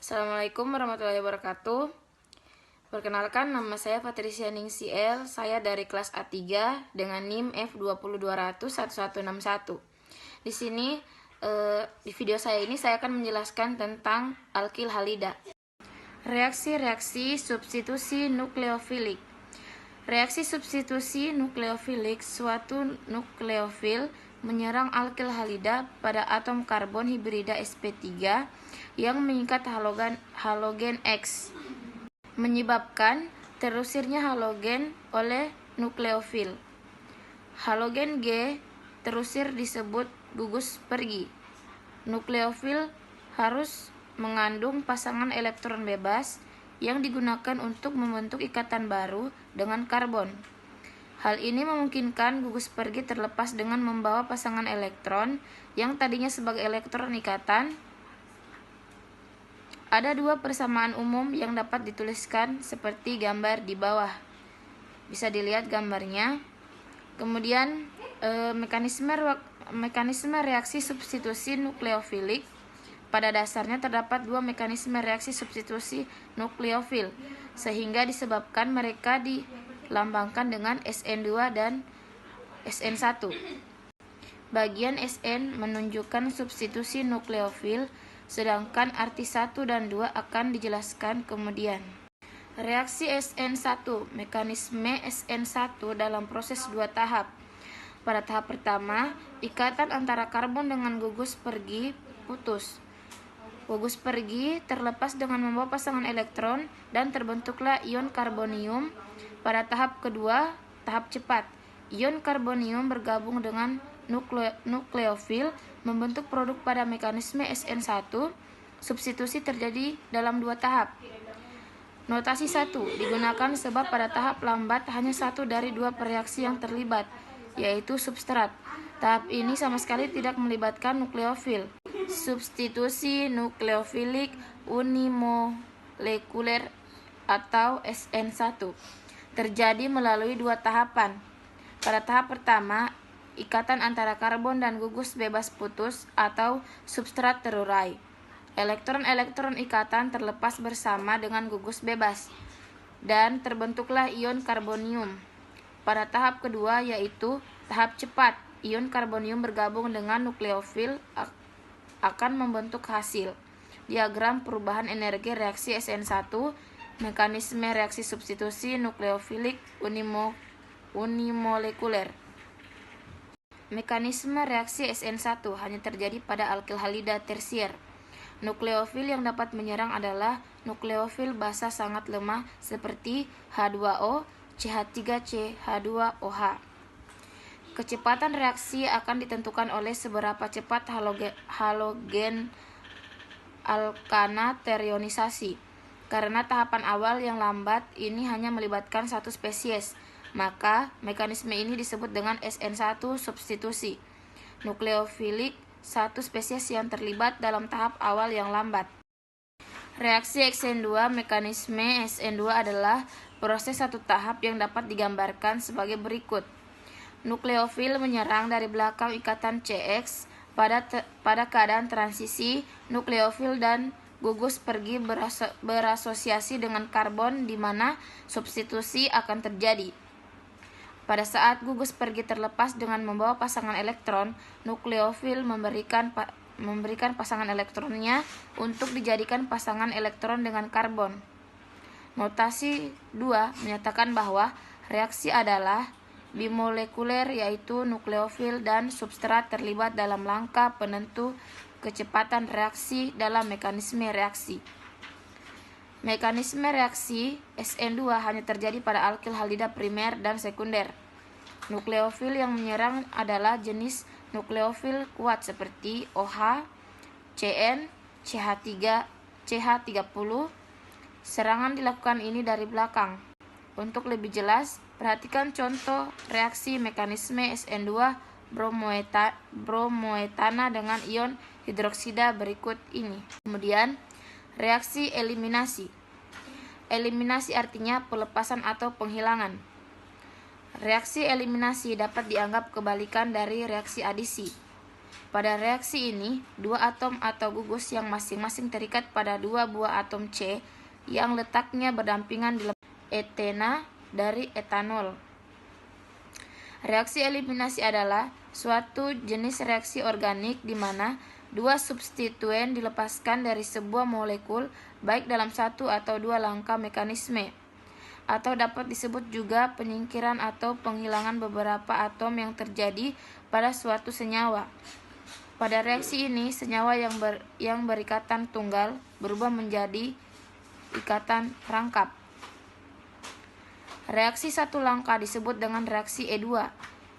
Assalamualaikum warahmatullahi wabarakatuh. Perkenalkan, nama saya Patricia Ningsiel. Saya dari kelas A3 dengan NIM F202001161. Di sini di video saya ini saya akan menjelaskan tentang alkil halida. Reaksi-reaksi substitusi nukleofilik. Reaksi substitusi nukleofilik, suatu nukleofil menyerang alkil halida pada atom karbon hibrida sp3 yang mengikat halogen X, menyebabkan terusirnya halogen oleh nukleofil. Halogen G terusir disebut gugus pergi. Nukleofil harus mengandung pasangan elektron bebas yang digunakan untuk membentuk ikatan baru dengan karbon. Hal ini memungkinkan gugus pergi terlepas dengan membawa pasangan elektron yang tadinya sebagai elektron ikatan. Ada dua persamaan umum yang dapat dituliskan seperti gambar di bawah. Bisa dilihat gambarnya. Kemudian mekanisme reaksi substitusi nukleofilik. Pada dasarnya terdapat dua mekanisme reaksi substitusi nukleofil, sehingga disebabkan mereka dilambangkan dengan SN2 dan SN1. Bagian SN menunjukkan substitusi nukleofil, sedangkan arti 1 dan 2 akan dijelaskan kemudian. Reaksi SN1. Mekanisme SN1 dalam proses 2 tahap. Pada tahap pertama, ikatan antara karbon dengan gugus pergi putus. Gugus pergi terlepas dengan membawa pasangan elektron dan terbentuklah ion karbonium. Pada tahap kedua, tahap cepat, ion karbonium bergabung dengan nukleofil membentuk produk. Pada mekanisme SN1, substitusi terjadi dalam 2 tahap. Notasi 1 digunakan sebab pada tahap lambat hanya satu dari 2 reaksi yang terlibat, yaitu substrat. Tahap ini sama sekali tidak melibatkan nukleofil. Substitusi nukleofilik unimolekuler atau SN1 terjadi melalui 2 tahapan. Pada tahap pertama, ikatan antara karbon dan gugus bebas putus atau substrat terurai. Elektron-elektron ikatan terlepas bersama dengan gugus bebas dan terbentuklah ion karbonium. Pada tahap kedua, yaitu tahap cepat, ion karbonium bergabung dengan nukleofil akan membentuk hasil. Diagram perubahan energi reaksi SN1, mekanisme reaksi substitusi nukleofilik unimolekuler. Mekanisme reaksi SN1 hanya terjadi pada alkil halida tersier. Nukleofil yang dapat menyerang adalah nukleofil basa sangat lemah seperti H2O, CH3C, H2OH. Kecepatan reaksi akan ditentukan oleh seberapa cepat halogen alkana terionisasi. Karena tahapan awal yang lambat ini hanya melibatkan satu spesies, maka mekanisme ini disebut dengan SN1 substitusi nukleofilik, satu spesies yang terlibat dalam tahap awal yang lambat. Reaksi XN2. Mekanisme SN2 adalah proses satu tahap yang dapat digambarkan sebagai berikut. Nukleofil menyerang dari belakang ikatan CX. Pada keadaan transisi, nukleofil dan gugus pergi berasosiasi dengan karbon di mana substitusi akan terjadi. Pada saat gugus pergi terlepas dengan membawa pasangan elektron, nukleofil memberikan pasangan elektronnya untuk dijadikan pasangan elektron dengan karbon. Notasi 2 menyatakan bahwa reaksi adalah bimolekuler, yaitu nukleofil dan substrat terlibat dalam langkah penentu kecepatan reaksi dalam mekanisme reaksi. Mekanisme reaksi SN2 hanya terjadi pada alkil halida primer dan sekunder. Nukleofil yang menyerang adalah jenis nukleofil kuat seperti OH, CN, CH3, CH30. Serangan dilakukan ini dari belakang. Untuk lebih jelas, perhatikan contoh reaksi mekanisme SN2 bromoetana dengan ion hidroksida berikut ini. Kemudian, reaksi eliminasi. Eliminasi artinya pelepasan atau penghilangan. Reaksi eliminasi dapat dianggap kebalikan dari reaksi adisi. Pada reaksi ini, dua atom atau gugus yang masing-masing terikat pada dua buah atom C yang letaknya berdampingan di etena dari etanol. Reaksi eliminasi adalah suatu jenis reaksi organik di mana dua substituen dilepaskan dari sebuah molekul baik dalam satu atau dua langkah mekanisme, atau dapat disebut juga penyingkiran atau penghilangan beberapa atom yang terjadi pada suatu senyawa. Pada reaksi ini, senyawa yang berikatan tunggal berubah menjadi ikatan rangkap. Reaksi satu langkah disebut dengan reaksi E2,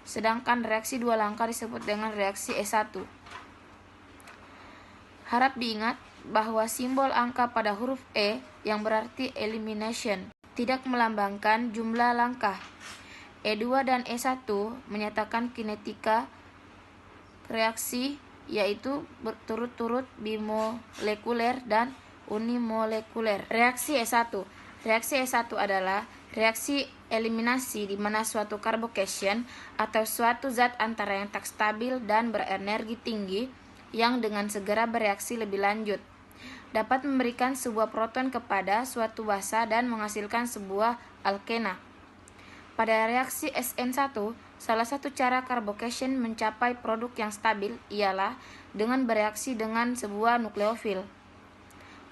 sedangkan reaksi dua langkah disebut dengan reaksi E1. Harap diingat bahwa simbol angka pada huruf E yang berarti elimination tidak melambangkan jumlah langkah. E2 dan E1 menyatakan kinetika reaksi, yaitu berturut-turut bimolekuler dan unimolekuler. Reaksi E1. Reaksi E1 adalah reaksi eliminasi di mana suatu carbocation atau suatu zat antara yang tak stabil dan berenergi tinggi yang dengan segera bereaksi lebih lanjut dapat memberikan sebuah proton kepada suatu basa dan menghasilkan sebuah alkena. Pada reaksi SN1, salah satu cara carbocation mencapai produk yang stabil ialah dengan bereaksi dengan sebuah nukleofil.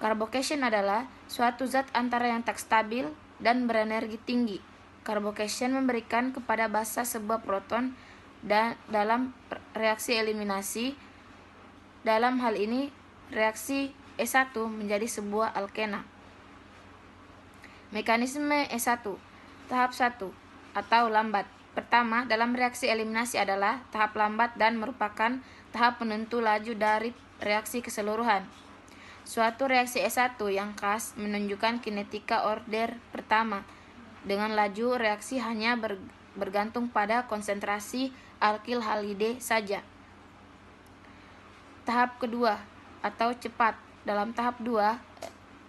Carbocation adalah suatu zat antara yang tak stabil dan berenergi tinggi. Carbocation memberikan kepada basa sebuah proton dan dalam reaksi eliminasi. Dalam hal ini, reaksi E1 menjadi sebuah alkena. Mekanisme E1. Tahap 1 atau lambat. Pertama, dalam reaksi eliminasi adalah tahap lambat dan merupakan tahap penentu laju dari reaksi keseluruhan. Suatu reaksi E1 yang khas menunjukkan kinetika order pertama, dengan laju reaksi hanya bergantung pada konsentrasi alkil halide saja. Tahap kedua atau cepat. Dalam tahap 2,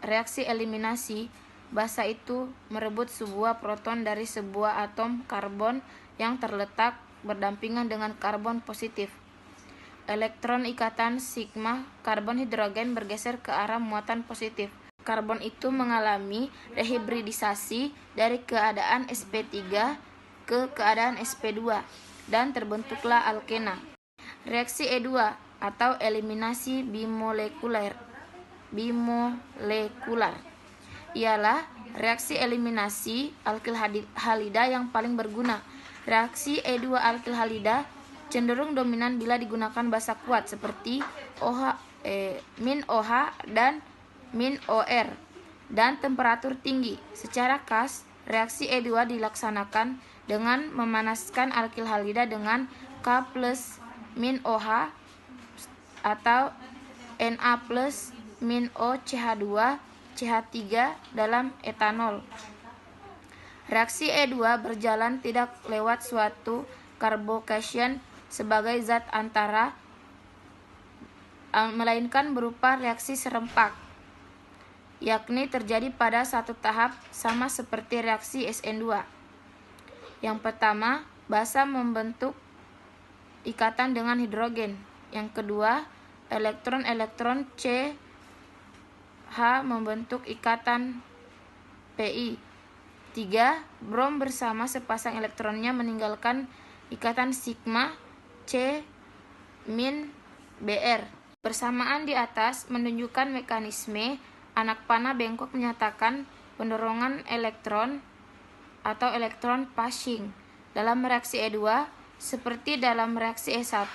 reaksi eliminasi, basa itu merebut sebuah proton dari sebuah atom karbon yang terletak berdampingan dengan karbon positif. Elektron ikatan sigma karbon hidrogen bergeser ke arah muatan positif. Karbon itu mengalami rehibridisasi dari keadaan sp3 ke keadaan sp2 dan terbentuklah alkena. Reaksi E2 atau eliminasi bimolekular ialah reaksi eliminasi alkil halida yang paling berguna. Reaksi E2 alkil halida cenderung dominan bila digunakan basa kuat seperti min OH dan min OR dan temperatur tinggi. Secara khas, reaksi E2 dilaksanakan dengan memanaskan alkil halida dengan K plus min OH atau Na plus min O CH2 CH3 dalam etanol. Reaksi E2 berjalan tidak lewat suatu carbocation sebagai zat antara, melainkan berupa reaksi serempak, yakni terjadi pada satu tahap sama seperti reaksi SN2. Yang pertama, basa membentuk ikatan dengan hidrogen. Yang kedua, elektron-elektron CH membentuk ikatan Pi. 3. Brom bersama sepasang elektronnya meninggalkan ikatan sigma C min Br. Persamaan di atas menunjukkan mekanisme anak panah bengkok menyatakan pendorongan elektron atau elektron passing. Dalam reaksi E2, seperti dalam reaksi E1,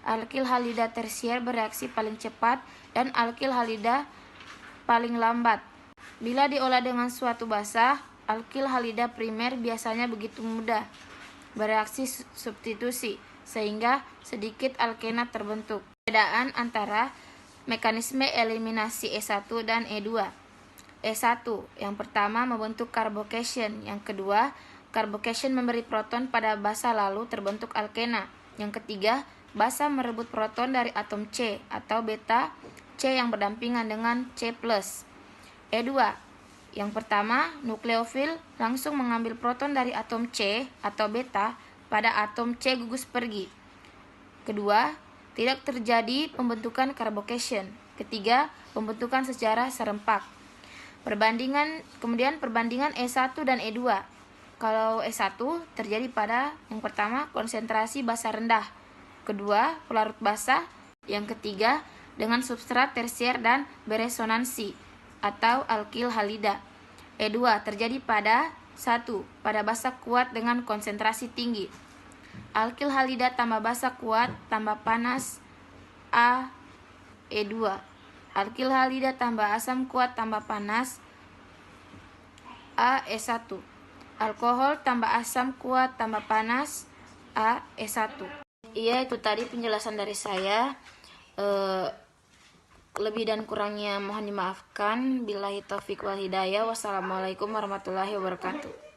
alkil halida tersier bereaksi paling cepat dan alkil halida paling lambat. Bila diolah dengan suatu basa, alkil halida primer biasanya begitu mudah bereaksi substitusi, sehingga sedikit alkena terbentuk. Perbedaan antara mekanisme eliminasi E1 dan E2. E1, yang pertama membentuk carbocation, yang kedua, carbocation memberi proton pada basa lalu terbentuk alkena. Yang ketiga, basa merebut proton dari atom C atau beta C yang berdampingan dengan C+. E2, yang pertama, nukleofil langsung mengambil proton dari atom C atau beta pada atom C gugus pergi. Kedua, Tidak terjadi pembentukan carbocation. Ketiga, pembentukan secara serempak. Kemudian perbandingan E1 dan E2. Kalau E1 terjadi pada yang pertama konsentrasi basa rendah, kedua pelarut basa, yang ketiga dengan substrat tersier dan beresonansi atau alkil halida. E2 terjadi pada 1. Pada basa kuat dengan konsentrasi tinggi. Alkil halida tambah basa kuat tambah panas A E2. Alkil halida tambah asam kuat tambah panas A E1. Alkohol tambah asam kuat tambah panas A E1. Iya, itu tadi penjelasan dari saya. Lebih dan kurangnya mohon dimaafkan. Billahi taufik wal hidayah. Wassalamualaikum warahmatullahi wabarakatuh.